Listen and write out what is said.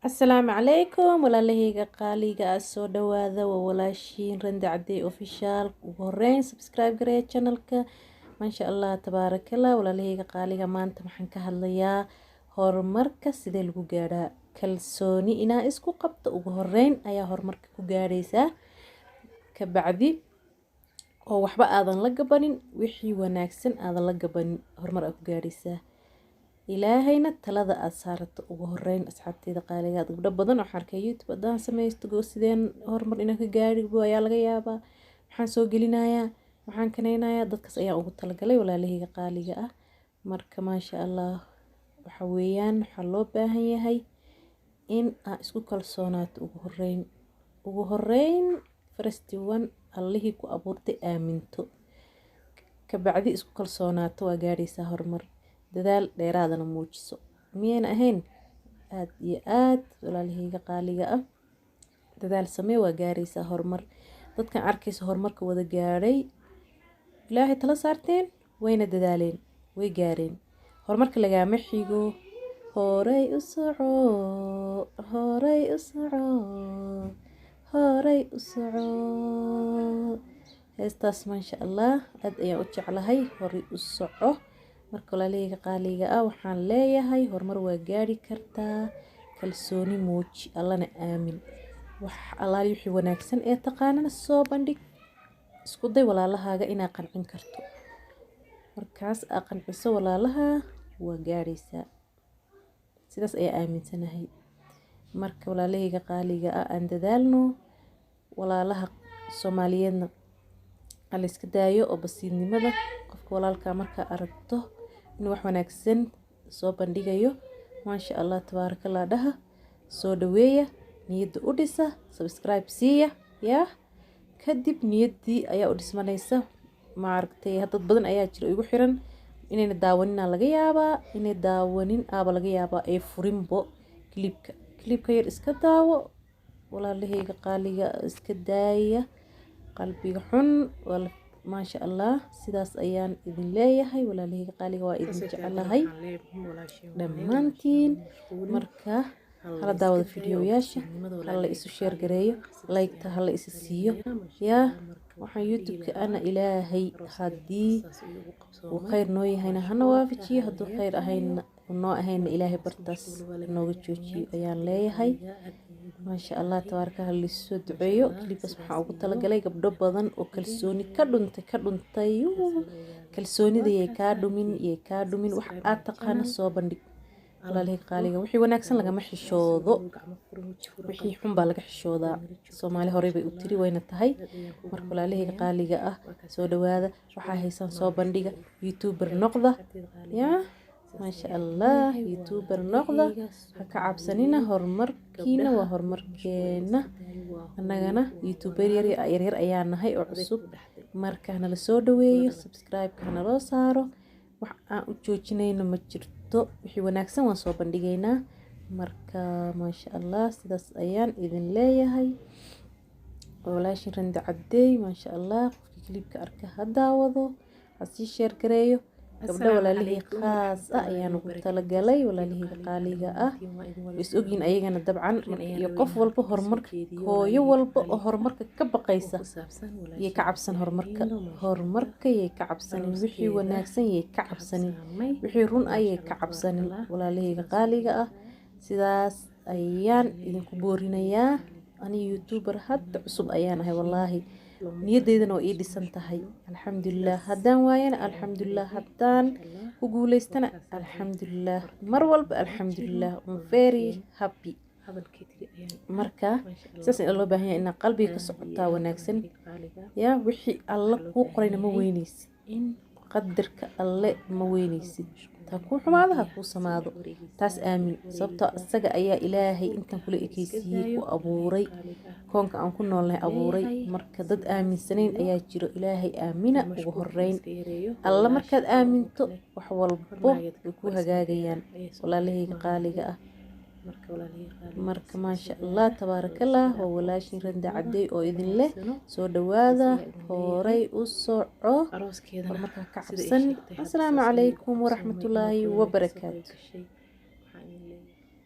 السلام عليكم walaalaheyga qaaliga ah soo dhawaada waa walaashiin Rande Cadey official ugu horeyn subscribe gareeya channelka masha Allah tabarakallah walaalaheyga qaaliga maanta waxaan ka hadlayaa horumarka sidee lagu gaaraa kalsooni inaa isku qabto ugu horeyn ayaa horumarka ku gaaraysaa ka bacdi oo waxba aadan la gabanin wixii wanaagsan aadan la gabanin horumar aad ku gaaraysaa ilaahayna talada aad saarato ugu horeyn asxaabteeda qaaliga gabdho badan oo xarka YouTube hadaan sameysto sideen horumar inaan ka gaari ayaa laga yaabaa waxaan soo gelinayaa waxaan kaneynayaa dadkaas ayaa ugu talagalay walaalaheyga qaaliga ah marka maasha Allah waxa weeyaan waxa loo baahan yahay in aad isku kalsoonaato ugu horeyn first one Allahii ku abuurtay aaminto ka bacdi isku kalsoonaato waa gaaraysaa horumar dadaal dheeraadana muujiso miyeen ahayn aad iyo aad walaalaheyga qaaliga ah dadaal samee waa gaaraysaa horumar dadkan arkaysa horumarka wada gaaray ilaahay tala saarteen wayna dadaaleen way gaareen horumarka lagama xigo horay u soco horay u soco horay u soco heestaas maasha Allah aad ayaan u jeclahay horay u soco marka walaalaheyga qaaliga ah waxaan leeyahay horumar waa gaari kartaa kalsooni muuji allana aamin wax allaali wixii wanaagsan ee taqaanana soo bandhig isku day walaalahaaga inaa qancin karto markaas aad qanciso walaalaha waa gaaraysaa sidaas ayaa aaminsanahay marka walaalaheyga qaaliga ah aan dadaalno walaalaha Soomaaliyeedna alla iska daayo oo basiidnimada qofka walaalka marka aragto inuu wax wanaagsan soo bandhigayo maasha Allah tabarakallah dhaha soo dhaweeya niyada u dhisa subscribe siiya yaa kadib niyadii ayaa u dhismanaysa ma aragtay dad badan ayaa jira igu xiran inayna daawanin laga yaabaa inay daawanin laga yaabaa ay furinbo clipka yar iska daawo walaalaheyga qaaliga iska daaya qalbiga xun maasha Allah sidaas ayaan idin leeyahay walaalaheyga qaaliga waa idin jecelahay dhammaantiin marka hala daawado fiidiyoyaasha hala isu share gareeyo like hala isu siiyo yaa waxaan YouTube-ka ana ilaahay hadii uu khayr noo yahayna hana waafajiyo haduu khayr ahayna noo ahayna ilaahay bartaas nooga joojiyo ayaan leeyahay maasha Allah tabaaraka ha lisoo duceeyo clipkas waxa ugu talagalay gabdho badan oo kalsooni ka dhuntay kalsoonida yey ka dhumin wax aad taqaana soo bandhig walaalaheyga qaaliga wixii wanaagsan lagama xishoodo wixii xun baa laga xishoodaa Soomaali hore bay u tiri wayna tahay marka walaalaheyga qaaliga ah soo dhawaada waxa haysan soo bandhiga YouTuber noqda yaa maasha Allah YouTuber noqda ha ka cabsanina horumarkiina waa horumarkeena annagana YouTuber yar ayaa nahay oo cusub marka nala soo dhaweeyo subscribe kana loo saaro wax aan u joojinayno ma jirto wixii wanaagsan waan soo bandhigaynaa marka maasha Allah sidaas ayaan idin leeyahay walaashin Rande Cadey maasha Allah qofkii clipka arka ha daawado ha sii share gareeyo gabdho walaalahey khaas ah ayaan ugu talagalay walaalaheyga qaaliga ah is ogin ayagana dabcan iyo qof walba horumarka hooyo walba oo horumarka ka baqaysa yey ka cabsan horumarka yey ka cabsanin wixii wanaagsan yey ka cabsanin wixii run ayey ka cabsanin walaalaheyga qaaliga ah sidaas ayaan idinku boorinayaa aniga YouTuber hadda cusub ayaan ahay wallaahi niyadeedana waa ii dhisan tahay alxamdulillah haddaan waayana alxamdulillah haddaan ku guulaystana alxamdulillah mar walba alxamdulillah very happy marka sidaas loo baahan yahay inaa qalbiga ka socotaa wanaagsan yaa wixii alla kuu qorayna ma weynaysid qadarka alle ma weynaysid taa kuu xumaado ha kuu samaado taas aamin sababtoo isaga ayaa ilaahay intan kula ekeysiiyey ku abuuray koonka aan ku noolnahay abuuray marka dad aaminsanayn ayaa jiro ilaahay aamina ugu horeyn alla markaad aaminto wax walbo way ku hagaagayaan walaalaheyga qaaliga ah marka maasha Allah tabarakallah waa walaashin Rande Cadey oo idin leh soo dhawaada horay u soco marka ka cabsan assalaamu calaykum waraxmatullaahi wabarakaatuh